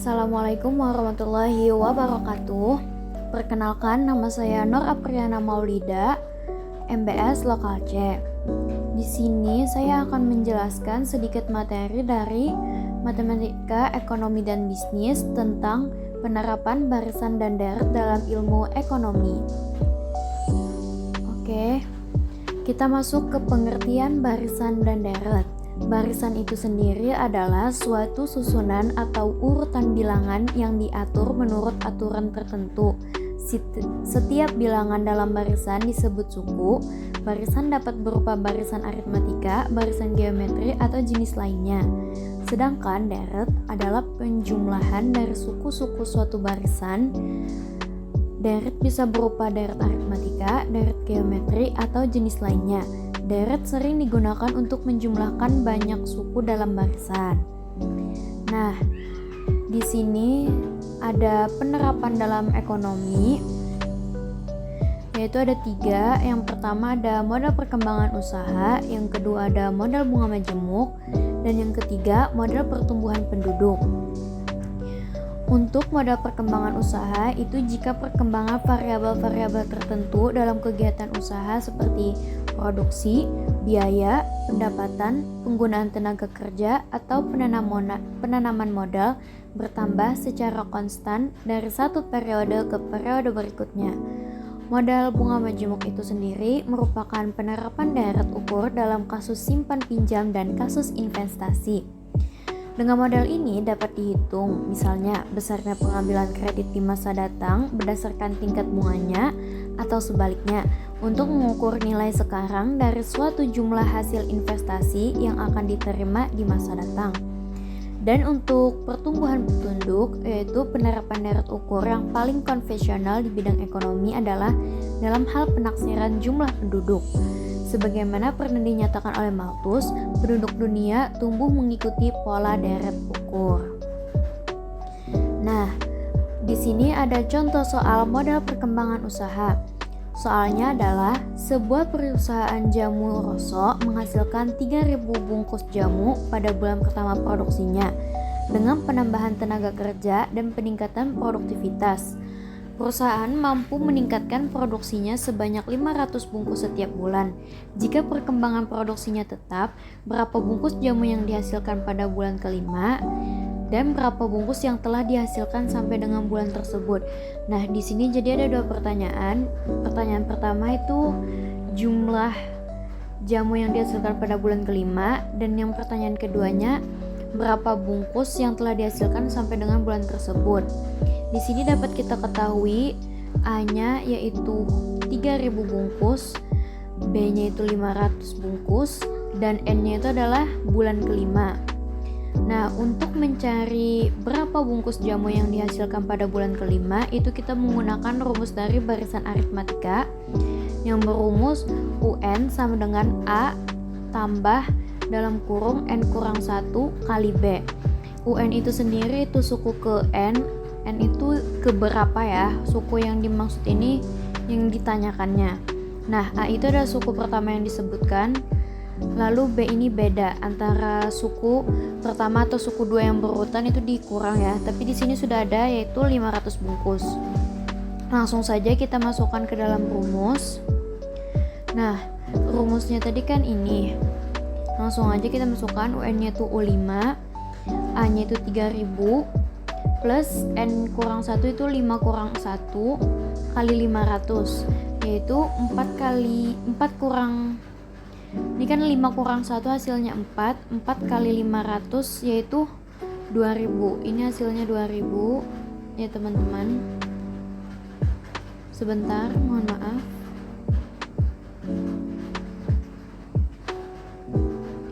Assalamualaikum warahmatullahi wabarakatuh. Perkenalkan, nama saya Nur Apriana Maulida, MBS Lokal C. Di sini saya akan menjelaskan sedikit materi dari Matematika, Ekonomi, dan Bisnis tentang penerapan barisan dan deret dalam ilmu ekonomi. Oke, kita masuk ke pengertian barisan dan deret. Barisan itu sendiri adalah suatu susunan atau urutan bilangan yang diatur menurut aturan tertentu. Setiap bilangan dalam barisan disebut suku. Barisan dapat berupa barisan aritmatika, barisan geometri, atau jenis lainnya. Sedangkan deret adalah penjumlahan dari suku-suku suatu barisan. Deret bisa berupa deret aritmatika, deret geometri, atau jenis lainnya. Deret sering digunakan untuk menjumlahkan banyak suku dalam barisan. Nah, di sini ada penerapan dalam ekonomi, yaitu ada 3. Yang pertama ada modal perkembangan usaha, yang kedua ada modal bunga majemuk, dan yang ketiga modal pertumbuhan penduduk. Untuk modal perkembangan usaha itu jika perkembangan variabel-variabel tertentu dalam kegiatan usaha seperti produksi, biaya, pendapatan, penggunaan tenaga kerja, atau penanaman modal bertambah secara konstan dari satu periode ke periode berikutnya. Modal bunga majemuk itu sendiri merupakan penerapan deret ukur dalam kasus simpan pinjam dan kasus investasi. Dengan modal ini dapat dihitung, misalnya besarnya pengambilan kredit di masa datang berdasarkan tingkat bunganya, atau sebaliknya, untuk mengukur nilai sekarang dari suatu jumlah hasil investasi yang akan diterima di masa datang. Dan untuk pertumbuhan penduduk, yaitu penerapan deret ukur yang paling konvensional di bidang ekonomi adalah dalam hal penaksiran jumlah penduduk. Sebagaimana pernah dinyatakan oleh Malthus, penduduk dunia tumbuh mengikuti pola deret ukur. Nah, di sini ada contoh soal modal perkembangan usaha. Soalnya adalah sebuah perusahaan jamu Rosso menghasilkan 3.000 bungkus jamu pada bulan pertama produksinya dengan penambahan tenaga kerja dan peningkatan produktivitas. Perusahaan mampu meningkatkan produksinya sebanyak 500 bungkus setiap bulan. Jika perkembangan produksinya tetap, berapa bungkus jamu yang dihasilkan pada bulan kelima dan berapa bungkus yang telah dihasilkan sampai dengan bulan tersebut. Nah, di sini jadi ada 2 pertanyaan. Pertanyaan pertama itu jumlah jamu yang dihasilkan pada bulan kelima, dan yang pertanyaan keduanya berapa bungkus yang telah dihasilkan sampai dengan bulan tersebut. Di sini dapat kita ketahui A-nya yaitu 3.000 bungkus, B-nya itu 500 bungkus, dan N-nya itu adalah bulan kelima. Nah, untuk mencari berapa bungkus jamu yang dihasilkan pada bulan kelima, itu kita menggunakan rumus dari barisan aritmatika yang berumus UN sama dengan A tambah dalam kurung N kurang 1 kali B. UN itu sendiri itu suku ke N itu ke berapa ya, suku yang dimaksud ini yang ditanyakannya. Nah, A itu adalah suku pertama yang disebutkan, lalu B ini beda antara suku pertama atau suku 2 yang berurutan itu dikurang ya, tapi di sini sudah ada yaitu 500 bungkus. Langsung saja kita masukkan ke dalam rumus. Nah, rumusnya tadi kan ini. Langsung aja kita masukkan UN-nya itu U5, A-nya itu 3.000 plus N kurang 1 itu 5 kurang 1 kali 500, yaitu 4 kurang, ini kan 5 kurang 1 hasilnya 4 kali 500 yaitu 2.000. Ini hasilnya 2.000 ya teman-teman. Sebentar, mohon maaf.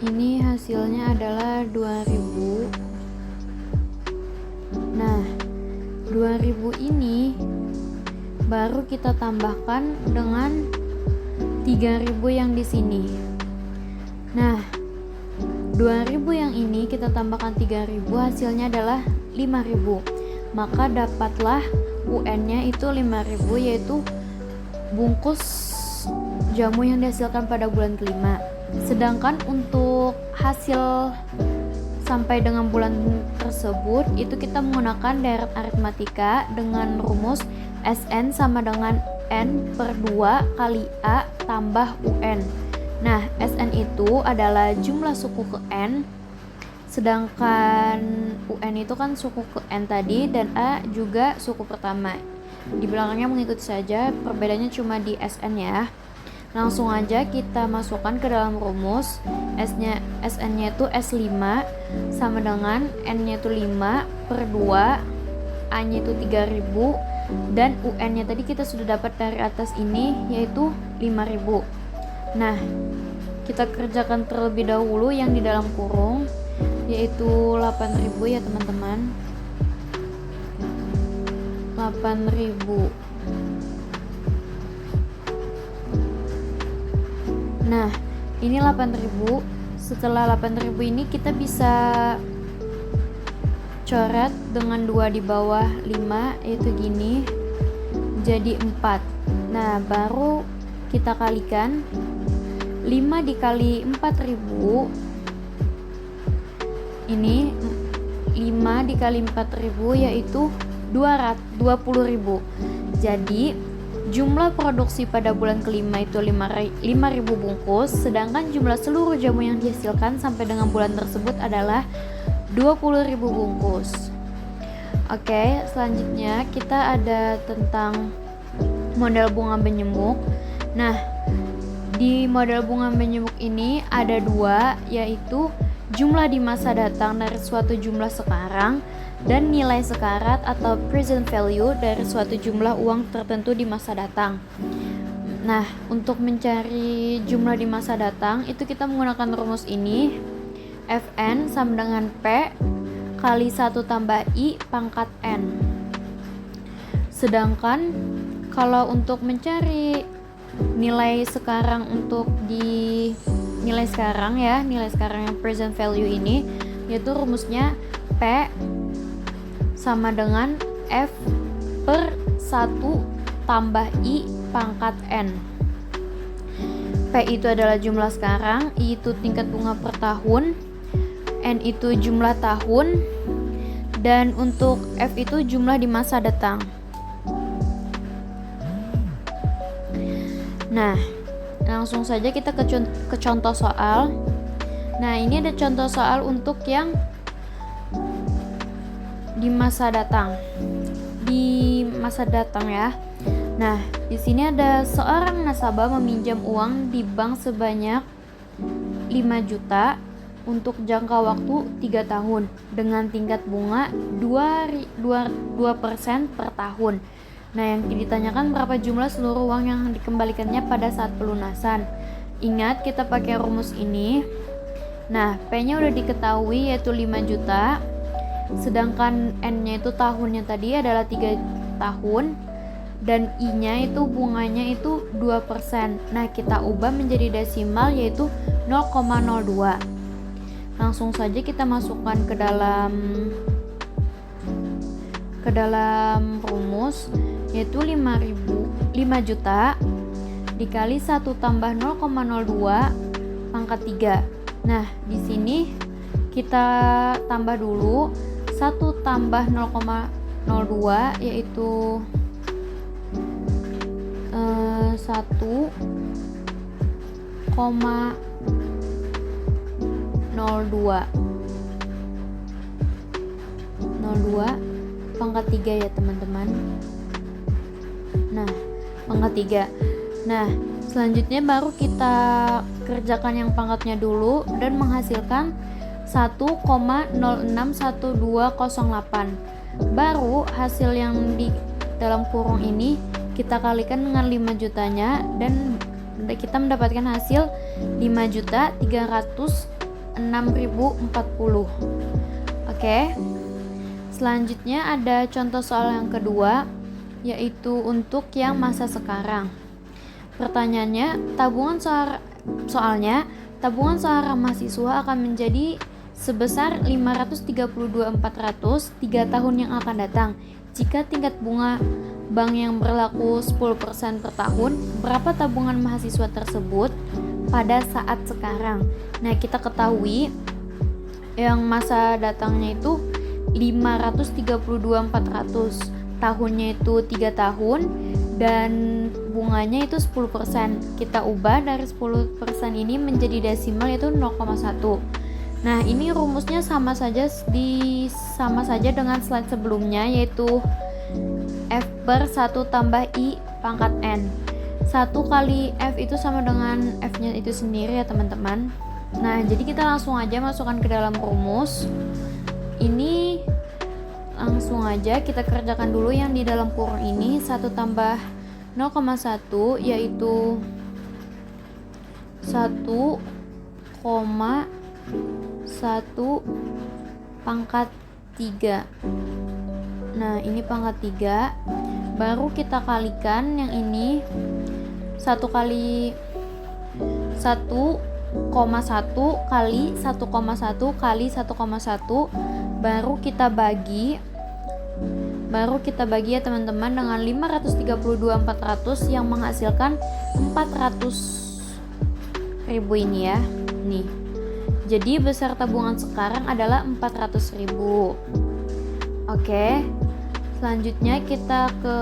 Ini hasilnya adalah 2.000. Nah, 2.000 ini baru kita tambahkan dengan 3.000 yang di sini. Nah, 2.000 yang ini kita tambahkan 3.000, hasilnya adalah 5.000. Maka dapatlah UN-nya itu 5.000, yaitu bungkus jamu yang dihasilkan pada bulan kelima. Sedangkan untuk hasil sampai dengan bulan tersebut itu kita menggunakan deret aritmatika dengan rumus SN sama dengan N per 2 kali A tambah UN. Nah, SN itu adalah jumlah suku ke N, sedangkan UN itu kan suku ke N tadi, dan A juga suku pertama. Di belakangnya mengikuti saja, perbedaannya cuma di SN ya. Langsung aja kita masukkan ke dalam rumus. SN-nya itu S5 sama dengan N-nya itu 5 per 2, A-nya itu 3000, dan UN-nya tadi kita sudah dapat dari atas ini yaitu 5000. Nah, kita kerjakan terlebih dahulu yang di dalam kurung yaitu 8000 ya teman-teman. 8000. Nah, ini 8000. Setelah 8000 ini kita bisa coret dengan 2 di bawah 5 yaitu gini, jadi 4. Nah, baru kita kalikan 5 dikali 4000, ini 5 dikali 4000 yaitu 20.000. Jadi jumlah produksi pada bulan kelima itu 5.000 bungkus, sedangkan jumlah seluruh jamu yang dihasilkan sampai dengan bulan tersebut adalah 20.000 bungkus. Oke, selanjutnya kita ada tentang model bunga benyemuk. Nah, di model bunga benyemuk ini ada dua, yaitu jumlah di masa datang dari suatu jumlah sekarang dan nilai sekarat atau present value dari suatu jumlah uang tertentu di masa datang. Nah, untuk mencari jumlah di masa datang itu kita menggunakan rumus ini, Fn sama dengan P kali 1 tambah I pangkat N. Sedangkan kalau untuk mencari nilai sekarang, untuk di nilai sekarang ya, nilai sekarang yang present value ini, yaitu rumusnya P sama dengan F per 1 tambah I pangkat N. P itu adalah jumlah sekarang, I itu tingkat bunga per tahun, N itu jumlah tahun, dan untuk F itu jumlah di masa datang. Nah, langsung saja kita ke contoh soal. Nah, ini ada contoh soal untuk yang di masa datang. Di masa datang ya. Nah, di sini ada seorang nasabah meminjam uang di bank sebanyak 5 juta untuk jangka waktu 3 tahun dengan tingkat bunga 2% per tahun. Nah, yang ditanyakan berapa jumlah seluruh uang yang dikembalikannya pada saat pelunasan. Ingat, kita pakai rumus ini. Nah, P-nya udah diketahui yaitu 5 juta. Sedangkan N-nya itu tahunnya tadi adalah 3 tahun. Dan I-nya itu bunganya itu 2%. Nah, kita ubah menjadi desimal yaitu 0,02. Langsung saja kita masukkan ke dalam rumus, yaitu 5 juta dikali 1 tambah 0,02 pangkat 3. Nah, di sini kita tambah dulu 1 tambah 0,02 yaitu 1,02 pangkat 3 ya teman-teman. Nah, pangkat 3. Nah, selanjutnya baru kita kerjakan yang pangkatnya dulu dan menghasilkan 1,061208. Baru hasil yang di dalam kurung ini kita kalikan dengan 5 jutanya dan kita mendapatkan hasil 5.306.040. Oke. Selanjutnya ada contoh soal yang kedua, yaitu untuk yang masa sekarang. Pertanyaannya, soalnya tabungan seorang mahasiswa akan menjadi sebesar 532.400 3 tahun yang akan datang. Jika tingkat bunga bank yang berlaku 10% per tahun, berapa tabungan mahasiswa tersebut pada saat sekarang? Nah, kita ketahui yang masa datangnya itu 532.400, tahunnya itu 3 tahun, dan bunganya itu 10%. Kita ubah dari 10% ini menjadi desimal yaitu 0,1. Nah, ini rumusnya sama saja dengan slide sebelumnya, yaitu F per 1 tambah I pangkat N. 1 kali F itu sama dengan F-nya itu sendiri ya teman-teman. Nah, jadi kita langsung aja masukkan ke dalam rumus. Ini langsung aja kita kerjakan dulu yang di dalam kurung ini. 1 tambah 0,1 yaitu 1,1 pangkat 3. Nah, ini pangkat 3. Baru kita kalikan yang ini 1 kali 1,1 kali 1,1 kali 1,1, baru kita bagi ya teman-teman dengan 532.400 yang menghasilkan 400.000 ini ya. Nih. Jadi besar tabungan sekarang adalah 400.000. Oke. Selanjutnya kita ke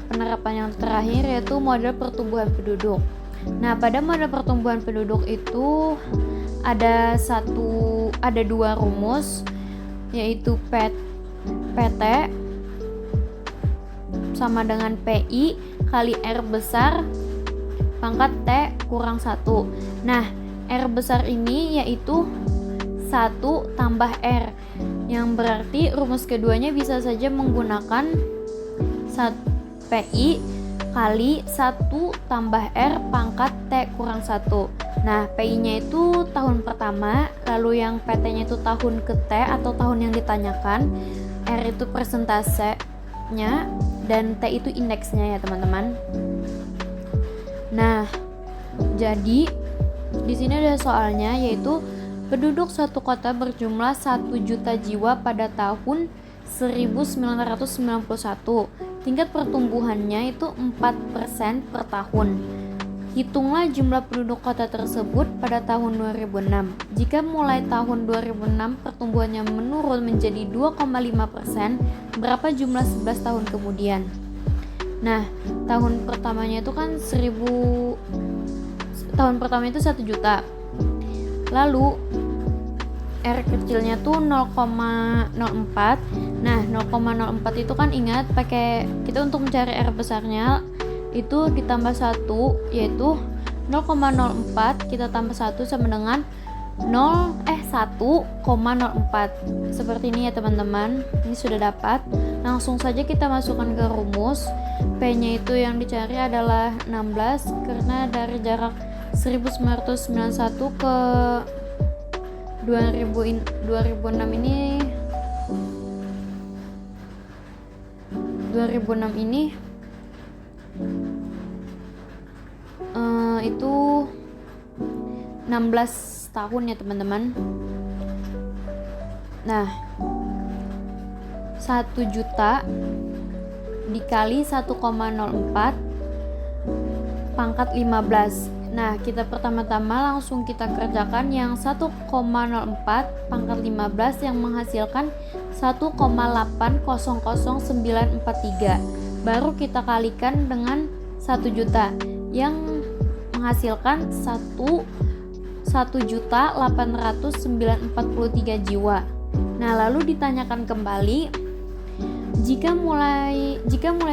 penerapan yang terakhir, yaitu model pertumbuhan penduduk. Nah, pada model pertumbuhan penduduk itu ada 2 rumus, yaitu PT sama dengan PI kali R besar pangkat T kurang 1. Nah, R besar ini yaitu 1 tambah R, yang berarti rumus keduanya bisa saja menggunakan PI kali 1 tambah R pangkat T kurang 1. Nah, PI-nya itu tahun pertama, lalu yang PT-nya itu tahun ke T atau tahun yang ditanyakan, R itu persentasenya, dan T itu indeksnya ya teman-teman. Nah, jadi di sini ada soalnya, yaitu penduduk suatu kota berjumlah 1 juta jiwa pada tahun 1991. Tingkat pertumbuhannya itu 4% per tahun. Hitunglah jumlah penduduk kota tersebut pada tahun 2006. Jika mulai tahun 2006 pertumbuhannya menurun menjadi 2,5%, berapa jumlah 11 tahun kemudian? Nah, tahun pertamanya itu kan 1 juta. Lalu R kecilnya tuh 0,04. Nah, 0,04 itu kan ingat kita untuk mencari R besarnya itu ditambah 1, yaitu 0,04 kita tambah 1 sama dengan 1,04. Seperti ini ya teman-teman. Ini sudah dapat. Langsung saja kita masukkan ke rumus. P-nya itu yang dicari adalah 16, karena dari jarak 1991 ke 2006 ini itu 16 tahun ya teman-teman. Nah, 1 juta dikali 1,04 pangkat 15. Nah, kita pertama-tama langsung kita kerjakan yang 1,04 pangkat 15 yang menghasilkan 1,8000943. Baru kita kalikan dengan 1 juta yang menghasilkan 1.800.943 jiwa. Nah, lalu ditanyakan kembali, jika mulai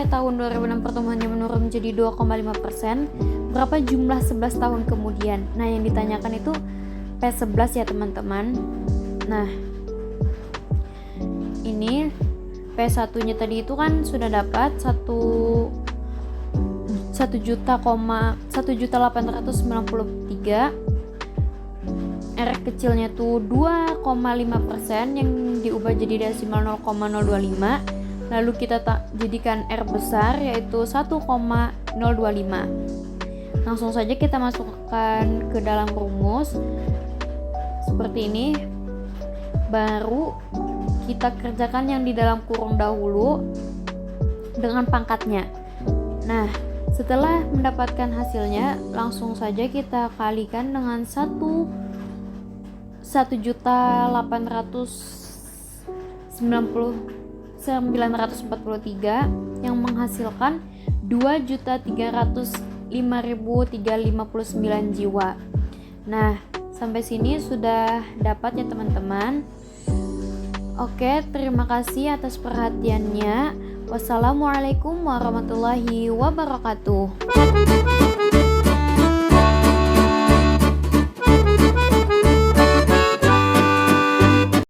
tahun 2006 pertumbuhannya menurun menjadi 2,5%, berapa jumlah 11 tahun kemudian? Nah, yang ditanyakan itu P11 ya teman-teman. Nah, ini P1-nya tadi itu kan sudah dapat 1.893. R kecilnya tuh 2,5% yang diubah jadi desimal 0,025. Lalu kita jadikan R besar yaitu 1,025. Langsung saja kita masukkan ke dalam rumus seperti ini. Baru kita kerjakan yang di dalam kurung dahulu dengan pangkatnya. Nah, setelah mendapatkan hasilnya, langsung saja kita kalikan dengan 1 1.890.943 yang menghasilkan 2.305.359 jiwa. Nah, sampai sini sudah dapat ya teman-teman. Oke, terima kasih atas perhatiannya. Wassalamualaikum warahmatullahi wabarakatuh.